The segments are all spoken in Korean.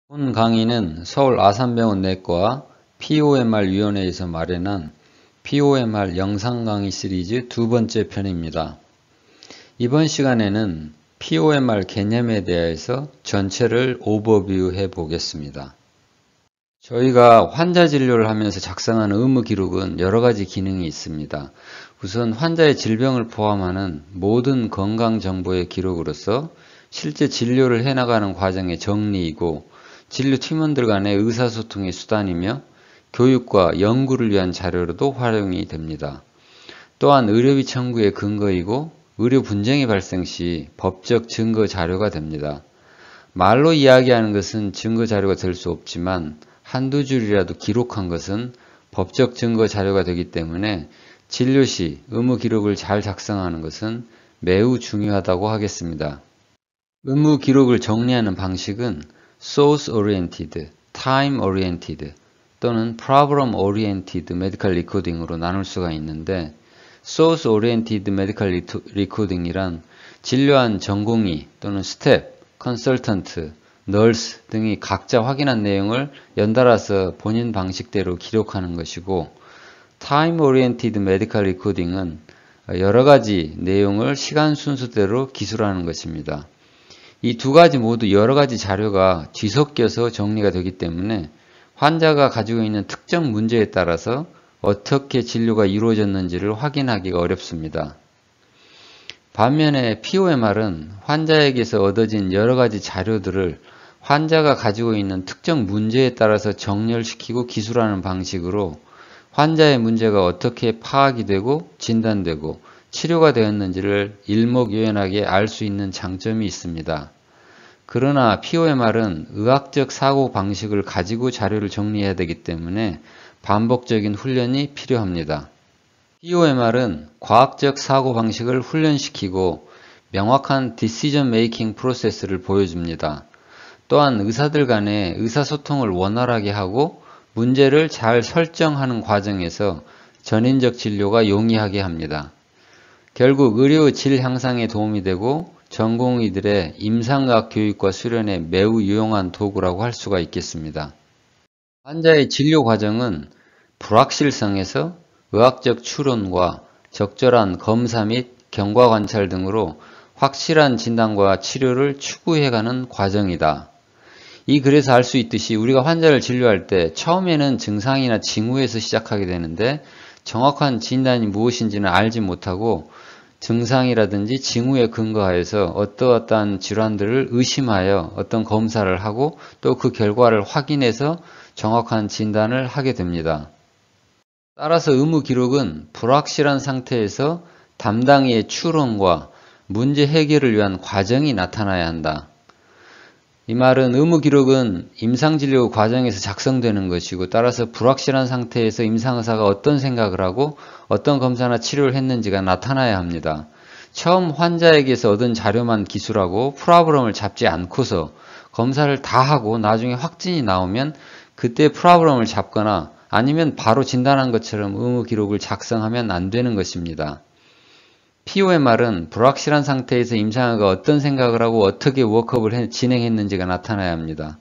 본 강의는 서울 아산병원 내과 POMR 위원회에서 마련한 POMR 영상 강의 시리즈 두 번째 편입니다. 이번 시간에는 POMR 개념에 대해서 전체를 오버뷰해 보겠습니다. 저희가 환자 진료를 하면서 작성하는 의무 기록은 여러 가지 기능이 있습니다. 우선 환자의 질병을 포함하는 모든 건강 정보의 기록으로서 실제 진료를 해나가는 과정의 정리이고 진료 팀원들 간의 의사소통의 수단이며 교육과 연구를 위한 자료로도 활용이 됩니다. 또한 의료비 청구의 근거이고 의료 분쟁이 발생 시 법적 증거 자료가 됩니다. 말로 이야기하는 것은 증거 자료가 될 수 없지만 한두 줄이라도 기록한 것은 법적 증거 자료가 되기 때문에 진료 시 의무 기록을 잘 작성하는 것은 매우 중요하다고 하겠습니다. 의무 기록을 정리하는 방식은 Source Oriented, Time Oriented 또는 Problem Oriented Medical Recording으로 나눌 수가 있는데 Source Oriented Medical Recording이란 진료한 전공의 또는 스텝, 컨설턴트, 널스 등이 각자 확인한 내용을 연달아서 본인 방식대로 기록하는 것이고 Time Oriented Medical Recording은 여러 가지 내용을 시간 순서대로 기술하는 것입니다. 이 두 가지 모두 여러 가지 자료가 뒤섞여서 정리가 되기 때문에 환자가 가지고 있는 특정 문제에 따라서 어떻게 진료가 이루어졌는지를 확인하기가 어렵습니다. 반면에 POMR은 환자에게서 얻어진 여러 가지 자료들을 환자가 가지고 있는 특정 문제에 따라서 정렬시키고 기술하는 방식으로 환자의 문제가 어떻게 파악이 되고 진단되고 치료가 되었는지를 일목요연하게 알 수 있는 장점이 있습니다. 그러나 POMR은 의학적 사고 방식을 가지고 자료를 정리해야 되기 때문에 반복적인 훈련이 필요합니다. POMR은 과학적 사고 방식을 훈련시키고 명확한 디시전 메이킹 프로세스를 보여줍니다. 또한 의사들 간의 의사소통을 원활하게 하고 문제를 잘 설정하는 과정에서 전인적 진료가 용이하게 합니다. 결국 의료 질 향상에 도움이 되고 전공의들의 임상의학 교육과 수련에 매우 유용한 도구라고 할 수가 있겠습니다. 환자의 진료 과정은 불확실성에서 의학적 추론과 적절한 검사 및 경과 관찰 등으로 확실한 진단과 치료를 추구해가는 과정이다. 이 글에서 알 수 있듯이 우리가 환자를 진료할 때 처음에는 증상이나 징후에서 시작하게 되는데 정확한 진단이 무엇인지는 알지 못하고 증상이라든지 징후에 근거하여서 어떠한 질환들을 의심하여 어떤 검사를 하고 또 그 결과를 확인해서 정확한 진단을 하게 됩니다. 따라서 의무 기록은 불확실한 상태에서 담당의의 추론과 문제 해결을 위한 과정이 나타나야 한다. 이 말은 의무 기록은 임상진료 과정에서 작성되는 것이고 따라서 불확실한 상태에서 임상의사가 어떤 생각을 하고 어떤 검사나 치료를 했는지가 나타나야 합니다. 처음 환자에게서 얻은 자료만 기술하고 프로블럼을 잡지 않고서 검사를 다 하고 나중에 확진이 나오면 그때 프로블럼을 잡거나 아니면 바로 진단한 것처럼 의무 기록을 작성하면 안 되는 것입니다. POMR은 불확실한 상태에서 임상의가 어떤 생각을 하고 어떻게 워크업을 진행했는지가 나타나야 합니다.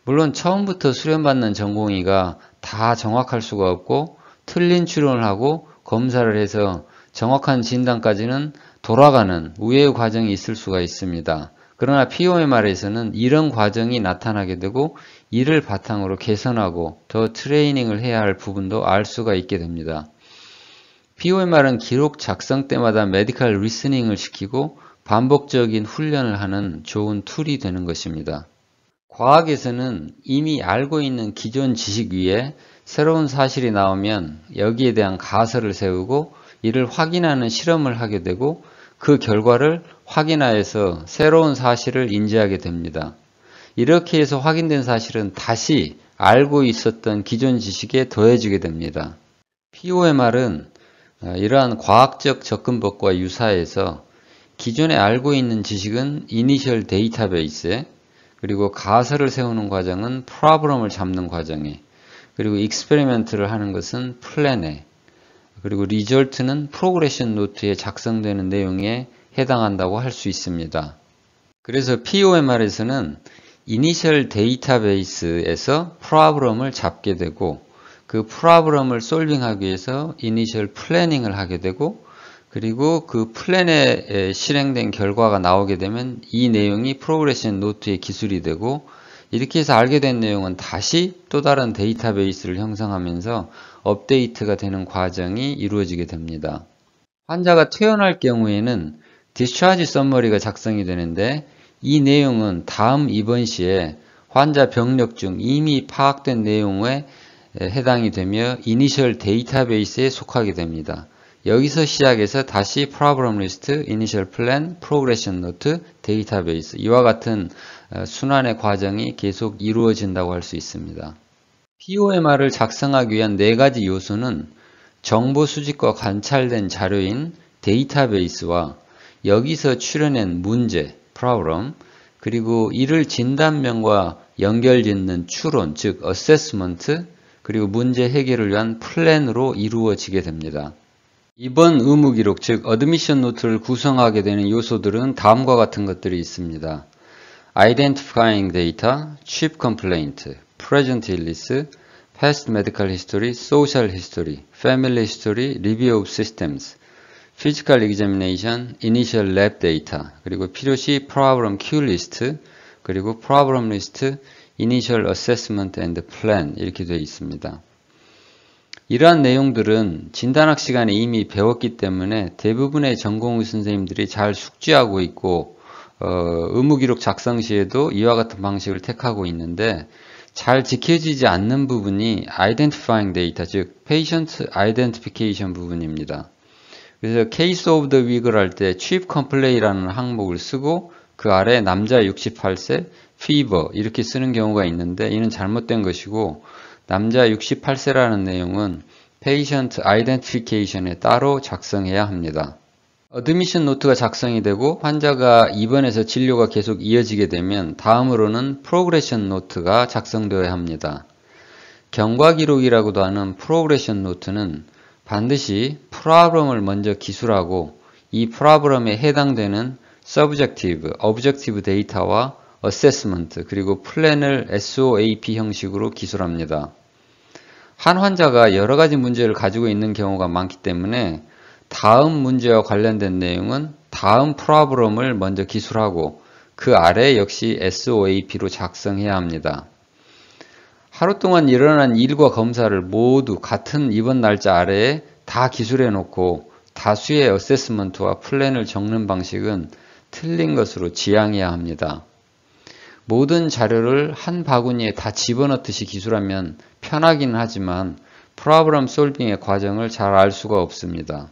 물론 처음부터 수련받는 전공의가 다 정확할 수가 없고 틀린 추론을 하고 검사를 해서 정확한 진단까지는 돌아가는 우회의 과정이 있을 수가 있습니다. 그러나 POMR에서는 이런 과정이 나타나게 되고 이를 바탕으로 개선하고 더 트레이닝을 해야 할 부분도 알 수가 있게 됩니다. POMR은 기록 작성 때마다 메디컬 리스닝을 시키고 반복적인 훈련을 하는 좋은 툴이 되는 것입니다. 과학에서는 이미 알고 있는 기존 지식 위에 새로운 사실이 나오면 여기에 대한 가설을 세우고 이를 확인하는 실험을 하게 되고 그 결과를 확인하여서 새로운 사실을 인지하게 됩니다. 이렇게 해서 확인된 사실은 다시 알고 있었던 기존 지식에 더해지게 됩니다. POMR은 이러한 과학적 접근법과 유사해서 기존에 알고 있는 지식은 이니셜 데이터베이스에 그리고 가설을 세우는 과정은 프로블럼을 잡는 과정에 그리고 익스페리멘트를 하는 것은 플랜에 그리고 리절트는 프로그레션 노트에 작성되는 내용에 해당한다고 할 수 있습니다. 그래서 POMR에서는 이니셜 데이터베이스에서 프로블럼을 잡게 되고 그 프로블럼을 솔빙하기 위해서 이니셜 플래닝을 하게 되고 그리고 그 플랜에 실행된 결과가 나오게 되면 이 내용이 프로그레션 노트의 기술이 되고 이렇게 해서 알게 된 내용은 다시 또 다른 데이터베이스를 형성하면서 업데이트가 되는 과정이 이루어지게 됩니다. 환자가 퇴원할 경우에는 디스차지 서머리가 작성이 되는데 이 내용은 다음 입원 시에 환자 병력 중 이미 파악된 내용에 해당이 되며 이니셜 데이터베이스에 속하게 됩니다. 여기서 시작해서 다시 프로블럼 리스트, 이니셜 플랜, 프로그레션 노트, 데이터베이스 이와 같은 순환의 과정이 계속 이루어진다고 할 수 있습니다. POMR을 작성하기 위한 4가지 요소는 정보 수집과 관찰된 자료인 데이터베이스와 여기서 출현한 문제, 프로블럼, 그리고 이를 진단명과 연결짓는 추론, 즉 어세스먼트, 그리고 문제 해결을 위한 플랜으로 이루어지게 됩니다. 이번 의무 기록, 즉 어드미션 노트를 구성하게 되는 요소들은 다음과 같은 것들이 있습니다. Identifying data, chief complaint, present illness, past medical history, social history, family history, review of systems, physical examination, initial lab data, 그리고 필요시 problem queue list, 그리고 problem list, initial assessment and plan 이렇게 되어 있습니다. 이러한 내용들은 진단학 시간에 이미 배웠기 때문에 대부분의 전공의 선생님들이 잘 숙지하고 있고 의무기록 작성 시에도 이와 같은 방식을 택하고 있는데 잘 지켜지지 않는 부분이 identifying data, 즉 patient identification 부분입니다. 그래서 case of the week를 할 때 chief complaint이라는 항목을 쓰고 그 아래 남자 68세, fever 이렇게 쓰는 경우가 있는데 이는 잘못된 것이고 남자 68세라는 내용은 patient identification에 따로 작성해야 합니다. 어드미션 노트가 작성이 되고 환자가 입원해서 진료가 계속 이어지게 되면 다음으로는 프로그레션 노트가 작성되어야 합니다. 경과 기록이라고도 하는 프로그레션 노트는 반드시 프로블럼을 먼저 기술하고 이 프로블럼에 해당되는 서브젝티브, 오브젝티브 데이터와 어세스먼트 그리고 플랜을 SOAP 형식으로 기술합니다. 한 환자가 여러 가지 문제를 가지고 있는 경우가 많기 때문에 다음 문제와 관련된 내용은 다음 프로블럼을 먼저 기술하고 그 아래 역시 SOAP로 작성해야 합니다. 하루 동안 일어난 일과 검사를 모두 같은 입원 날짜 아래에 다 기술해 놓고 다수의 어세스먼트와 플랜을 적는 방식은 틀린 것으로 지양해야 합니다. 모든 자료를 한 바구니에 다 집어넣듯이 기술하면 편하긴 하지만 프로블럼 솔빙의 과정을 잘 알 수가 없습니다.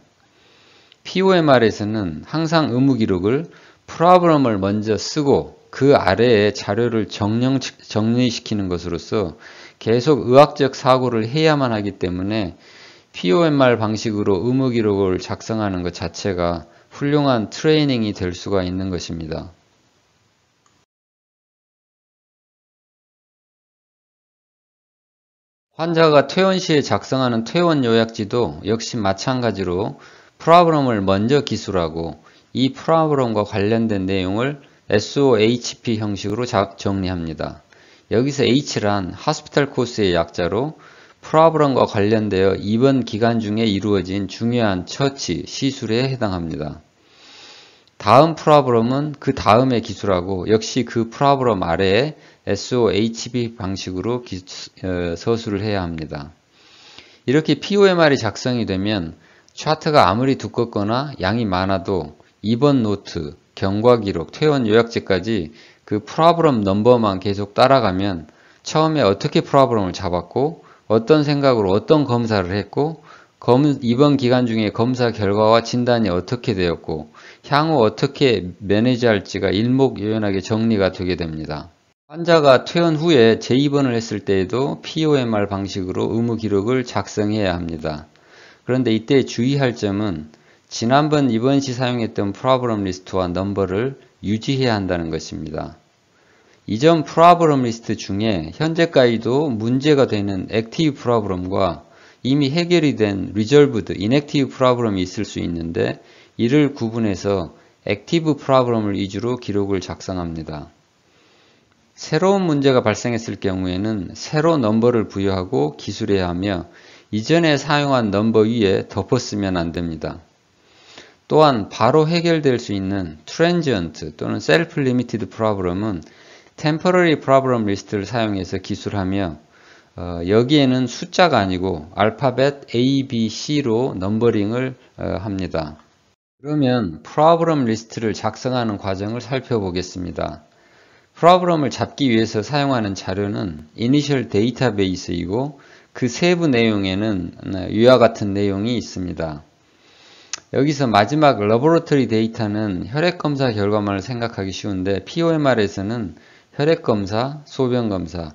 POMR에서는 항상 의무 기록을 프로블럼을 먼저 쓰고 그 아래에 자료를 정리시키는 것으로서 계속 의학적 사고를 해야만 하기 때문에 POMR 방식으로 의무 기록을 작성하는 것 자체가 훌륭한 트레이닝이 될 수가 있는 것입니다. 환자가 퇴원 시에 작성하는 퇴원 요약지도 역시 마찬가지로 프로블럼을 먼저 기술하고 이 프로블럼과 관련된 내용을 SOHP 형식으로 정리합니다. 여기서 H란 호스피탈 코스의 약자로 프로블럼과 관련되어 입원 기간 중에 이루어진 중요한 처치, 시술에 해당합니다. 다음 프로블럼은 그 다음에 기술하고 역시 그 프로블럼 아래에 SOHP 방식으로 서술을 해야 합니다. 이렇게 POMR이 작성이 되면 차트가 아무리 두껍거나 양이 많아도 입원 노트, 경과 기록, 퇴원 요약지까지 그 프로블럼 넘버만 계속 따라가면 처음에 어떻게 프로블럼을 잡았고 어떤 생각으로 어떤 검사를 했고 입원 기간 중에 검사 결과와 진단이 어떻게 되었고 향후 어떻게 매니지할지가 일목요연하게 정리가 되게 됩니다. 환자가 퇴원 후에 재입원을 했을 때에도 POMR 방식으로 의무 기록을 작성해야 합니다. 그런데 이때 주의할 점은 지난번 입원 시 사용했던 프로블럼 리스트와 넘버를 유지해야 한다는 것입니다. 이전 프로블럼 리스트 중에 현재까지도 문제가 되는 액티브 프로블럼과 이미 해결이 된 리졸브드, 인액티브 프로블럼이 있을 수 있는데 이를 구분해서 액티브 프로블럼을 위주로 기록을 작성합니다. 새로운 문제가 발생했을 경우에는 새로 넘버를 부여하고 기술해야 하며 이전에 사용한 넘버 위에 덮었으면 안 됩니다. 또한 바로 해결될 수 있는 transient 또는 self-limited problem은 temporary problem list를 사용해서 기술하며 여기에는 숫자가 아니고 알파벳 A, B, C로 넘버링을 합니다. 그러면 프로그램 리스트를 작성하는 과정을 살펴보겠습니다. 프로그램을 잡기 위해서 사용하는 자료는 이니셜 데이터베이스이고 그 세부 내용에는 위와 같은 내용이 있습니다. 여기서 마지막 러버러터리 데이터는 혈액검사 결과만을 생각하기 쉬운데 POMR에서는 혈액검사, 소변검사는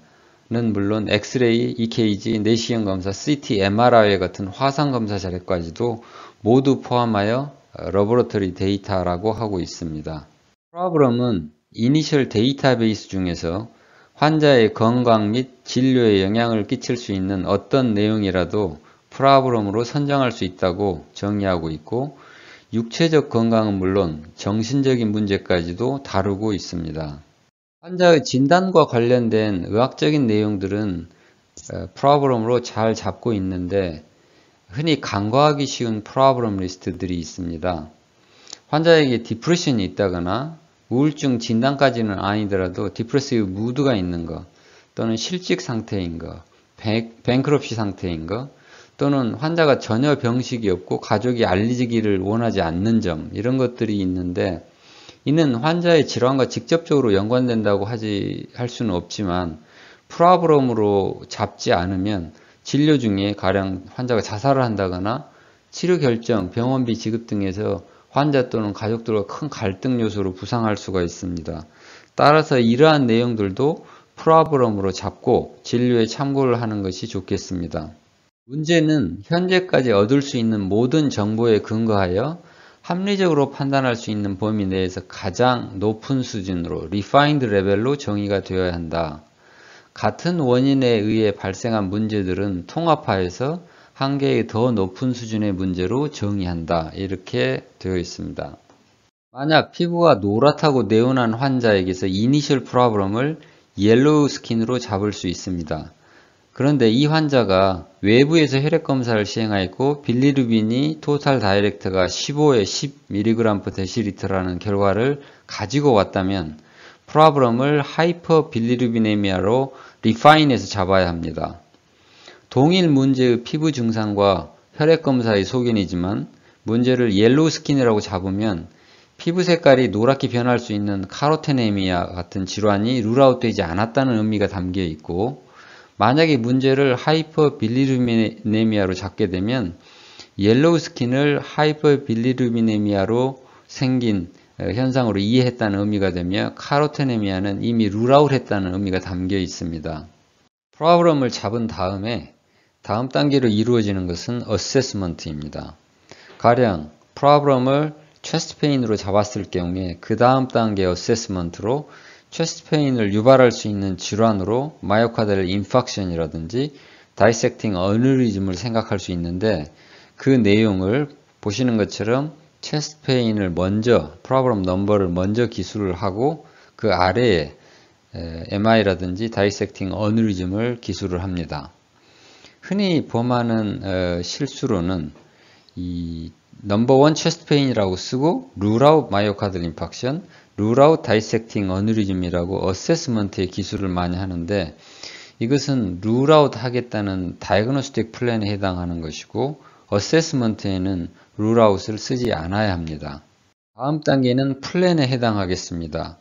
물론 엑스레이, EKG, 내시경 검사, CT, MRI 같은 화상검사 자료까지도 모두 포함하여 러버러터리 데이터라고 하고 있습니다. 프로그램은 이니셜 데이터베이스 중에서 환자의 건강 및 진료에 영향을 끼칠 수 있는 어떤 내용이라도 프로그램으로 선정할 수 있다고 정의하고 있고 육체적 건강은 물론 정신적인 문제까지도 다루고 있습니다. 환자의 진단과 관련된 의학적인 내용들은 프로그램으로 잘 잡고 있는데 흔히 간과하기 쉬운 프로그램 리스트들이 있습니다. 환자에게 디프레션이 있다거나 우울증 진단까지는 아니더라도 디프레시브 무드가 있는 것 또는 실직 상태인 것, 뱅크럽시 상태인 것 또는 환자가 전혀 병식이 없고 가족이 알리기를 원하지 않는 점 이런 것들이 있는데 이는 환자의 질환과 직접적으로 연관된다고 할 수는 없지만 프로그램으로 잡지 않으면 진료 중에 가령 환자가 자살을 한다거나 치료 결정, 병원비 지급 등에서 환자 또는 가족들과 큰 갈등 요소로 부상할 수가 있습니다. 따라서 이러한 내용들도 프로그램으로 잡고 진료에 참고를 하는 것이 좋겠습니다. 문제는 현재까지 얻을 수 있는 모든 정보에 근거하여 합리적으로 판단할 수 있는 범위 내에서 가장 높은 수준으로 refined 레벨로 정의가 되어야 한다. 같은 원인에 의해 발생한 문제들은 통합하여서 한 개의 더 높은 수준의 문제로 정의한다. 이렇게 되어 있습니다. 만약 피부가 노랗다고 내온한 환자에게서 이니셜 프로그램을 옐로우 스킨으로 잡을 수 있습니다. 그런데 이 환자가 외부에서 혈액검사를 시행하였고 빌리루빈이 토탈 다이렉트가 15에 10mg/dl라는 결과를 가지고 왔다면 프로그램을 하이퍼 빌리루비네미아로 리파인해서 잡아야 합니다. 동일 문제의 피부 증상과 혈액검사의 소견이지만 문제를 옐로우 스킨이라고 잡으면 피부 색깔이 노랗게 변할 수 있는 카로테네미아 같은 질환이 룰아웃되지 않았다는 의미가 담겨 있고 만약에 문제를 하이퍼 빌리루비네미아로 잡게 되면 옐로우 스킨을 하이퍼 빌리루비네미아로 생긴 현상으로 이해했다는 의미가 되며 카로테네미아는 이미 룰아웃 했다는 의미가 담겨 있습니다. 프로그램을 잡은 다음에 다음 단계로 이루어지는 것은 어세스먼트입니다. 가령 프로그램을 체스트 페인으로 잡았을 경우에 그 다음 단계 어세스먼트로 체스트 페인을 유발할 수 있는 질환으로 마이오카드를 인팍션이라든지 다이섹팅 어느리즘을 생각할 수 있는데 그 내용을 보시는 것처럼 체스트 페인을 먼저 프로그램 넘버를 먼저 기술을 하고 그 아래에 MI라든지 다이섹팅 어느리즘을 기술을 합니다. 흔히 범하는 실수로는 이 넘버 원 체스트 페인이라고 쓰고 룰아웃 마이오카드 인팍션, 룰아웃 다이섹팅 어느리즘이라고 어세스먼트의 기술을 많이 하는데 이것은 룰아웃 하겠다는 다이그노스틱 플랜에 해당하는 것이고 어세스먼트에는 룰아웃을 쓰지 않아야 합니다. 다음 단계는 플랜에 해당하겠습니다.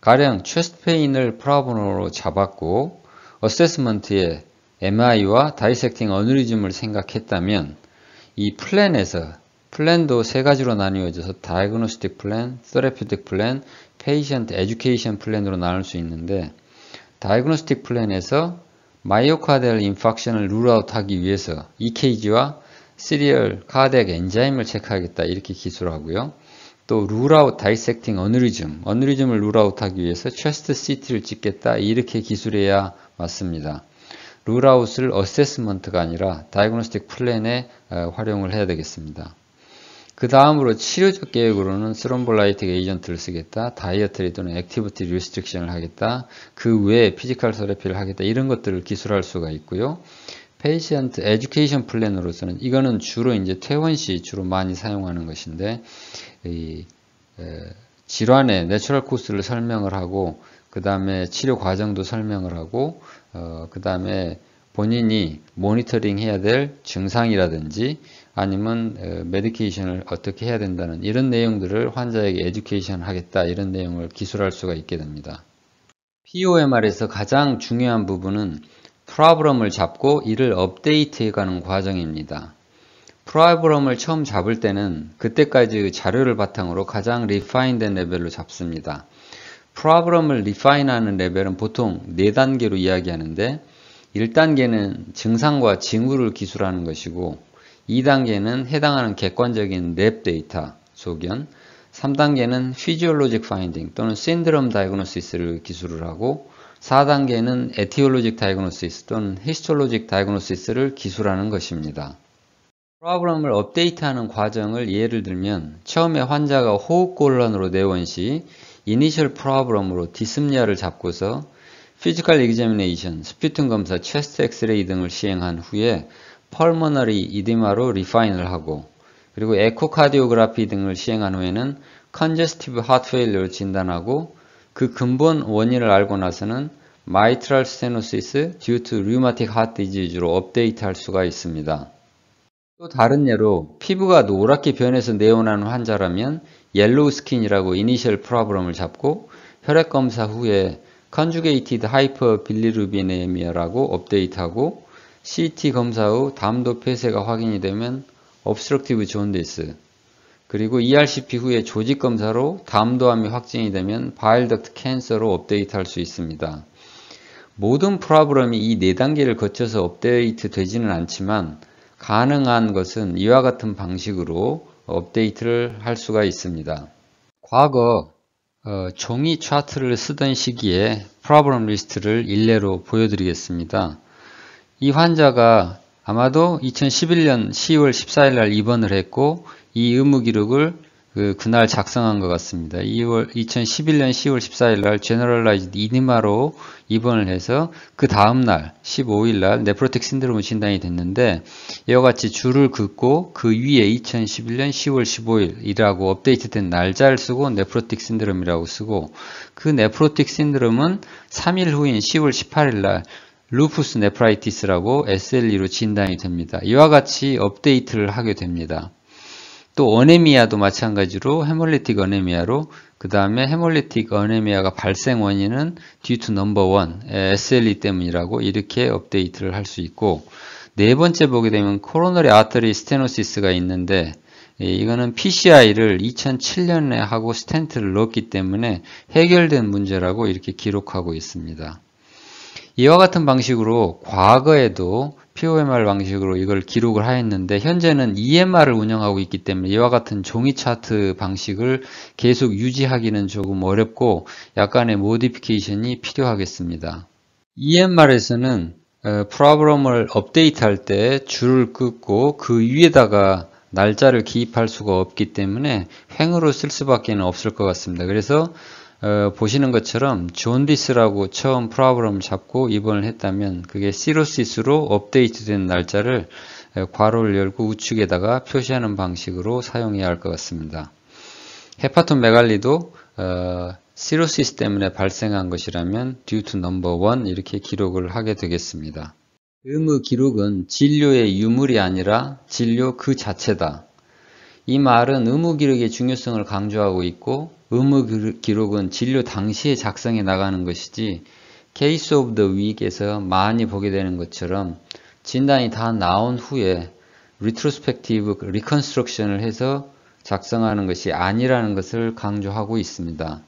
가령 체스트 페인을 프로그램으로 잡았고 어세스먼트에 MI와 다이섹팅 어느리즘을 생각했다면 이 플랜도 세 가지로 나뉘어져서 다이그노스틱 플랜, 테라피틱 플랜, 페이션트 에듀케이션 플랜으로 나눌 수 있는데 다이그노스틱 플랜에서 마이오카디얼 인팍션을 룰아웃하기 위해서 EKG와 시리얼 카디악 엔자임을 체크하겠다 이렇게 기술하고요. 또 룰아웃 다이섹팅 어느리즘을 룰아웃하기 위해서 체스트 CT를 찍겠다 이렇게 기술해야 맞습니다. 룰아웃을 어세스먼트가 아니라 다이그노스틱 플랜에 활용을 해야 되겠습니다. 그 다음으로 치료적 계획으로는 스롬볼라이틱 에이전트를 쓰겠다, 다이어트리 또는 액티비티 리스트릭션을 하겠다, 그 외에 피지컬 테라피를 하겠다, 이런 것들을 기술할 수가 있고요. 페이션트 에듀케이션 플랜으로서는 이거는 주로 이제 퇴원 시 주로 많이 사용하는 것인데, 질환의 내추럴 코스를 설명을 하고, 그 다음에 치료 과정도 설명을 하고, 그 다음에 본인이 모니터링 해야 될 증상이라든지 아니면 메디케이션을 어떻게 해야 된다는 이런 내용들을 환자에게 에듀케이션 하겠다, 이런 내용을 기술할 수가 있게 됩니다. POMR에서 가장 중요한 부분은 프로블럼을 잡고 이를 업데이트해 가는 과정입니다. 프로블럼을 처음 잡을 때는 그때까지 자료를 바탕으로 가장 리파인된 레벨로 잡습니다. 프로블럼을 리파인하는 레벨은 보통 4단계로 이야기하는데, 1단계는 증상과 징후를 기술하는 것이고, 2단계는 해당하는 객관적인 랩 데이터, 소견, 3단계는 피지올로직 파인딩 또는 신드롬 다이그노시스를 기술을 하고, 4단계는 에티올로직 다이그노시스 또는 히스톨로직 다이그노시스를 기술하는 것입니다. 프로블럼을 업데이트하는 과정을 예를 들면, 처음에 환자가 호흡곤란으로 내원 시 이니셜 프로블럼으로 디스프니아를 잡고서 피지컬 examination, 스퓨tum 검사, 체스트 엑스레이 등을 시행한 후에 펄머너리 이디마로 리파인을 하고, 그리고 에코카디오그라피 등을 시행한 후에는 컨제스티브 하트 페일리어를 진단하고, 그 근본 원인을 알고 나서는 mitral stenosis due to rheumatic heart disease로 업데이트할 수가 있습니다. 또 다른 예로 피부가 노랗게 변해서 내원하는 환자라면 옐로우 스킨이라고 이니셜 프로블럼을 잡고, 혈액 검사 후에 conjugated hyperbilirubinem이라고 업데이트하고, CT 검사 후 담도 폐쇄가 확인이 되면 obstructive jaundice, 그리고 ERCP 후에 조직 검사로 담도암이 확진이 되면 bile duct cancer로 업데이트할 수 있습니다. 모든 프로블럼이 이 4단계를 거쳐서 업데이트 되지는 않지만 가능한 것은 이와 같은 방식으로 업데이트를 할 수가 있습니다. 과거 종이 차트를 쓰던 시기에 프로블럼 리스트를 일례로 보여드리겠습니다. 이 환자가 아마도 2011년 10월 14일 날 입원을 했고, 이 의무 기록을 그날 작성한 것 같습니다. 2011년 10월 14일 날 제너럴라이즈드 이디마로 입원을 해서 그 다음날 15일 날 네프로틱 신드롬 진단이 됐는데, 이와 같이 줄을 긋고 그 위에 2011년 10월 15일이라고 업데이트된 날짜를 쓰고 네프로틱 신드롬이라고 쓰고, 그 네프로틱 신드롬은 3일 후인 10월 18일 날 루푸스 네프라이티스라고 SLE로 진단이 됩니다. 이와 같이 업데이트를 하게 됩니다. 또 어네미아도 마찬가지로 헤몰리틱 어네미아로, 그 다음에 헤몰리틱 어네미아가 발생 원인은 due to number 1, SLE 때문이라고 이렇게 업데이트를 할 수 있고, 네 번째 보게 되면 코로너리 아터리 스테노시스가 있는데, 이거는 PCI를 2007년에 하고 스텐트를 넣었기 때문에 해결된 문제라고 이렇게 기록하고 있습니다. 이와 같은 방식으로 과거에도 POMR 방식으로 이걸 기록을 하였는데, 현재는 EMR을 운영하고 있기 때문에 이와 같은 종이 차트 방식을 계속 유지하기는 조금 어렵고 약간의 모디피케이션이 필요하겠습니다. EMR에서는 프로그램을 업데이트할 때 줄을 긋고 그 위에다가 날짜를 기입할 수가 없기 때문에 횡으로 쓸 수밖에 없을 것 같습니다. 그래서 보시는 것처럼 존디스라고 처음 프로블럼을 잡고 입원을 했다면 그게 시로시스로 업데이트된 날짜를 괄호를 열고 우측에다가 표시하는 방식으로 사용해야 할 것 같습니다. 헤파토메갈리도 시로시스 때문에 발생한 것이라면 due to number 1 이렇게 기록을 하게 되겠습니다. 의무 기록은 진료의 유물이 아니라 진료 그 자체다. 이 말은 의무 기록의 중요성을 강조하고 있고, 의무 기록은 진료 당시에 작성해 나가는 것이지 케이스 오브 더 윅에서 많이 보게 되는 것처럼 진단이 다 나온 후에 리트로스펙티브 리컨스트럭션을 해서 작성하는 것이 아니라는 것을 강조하고 있습니다.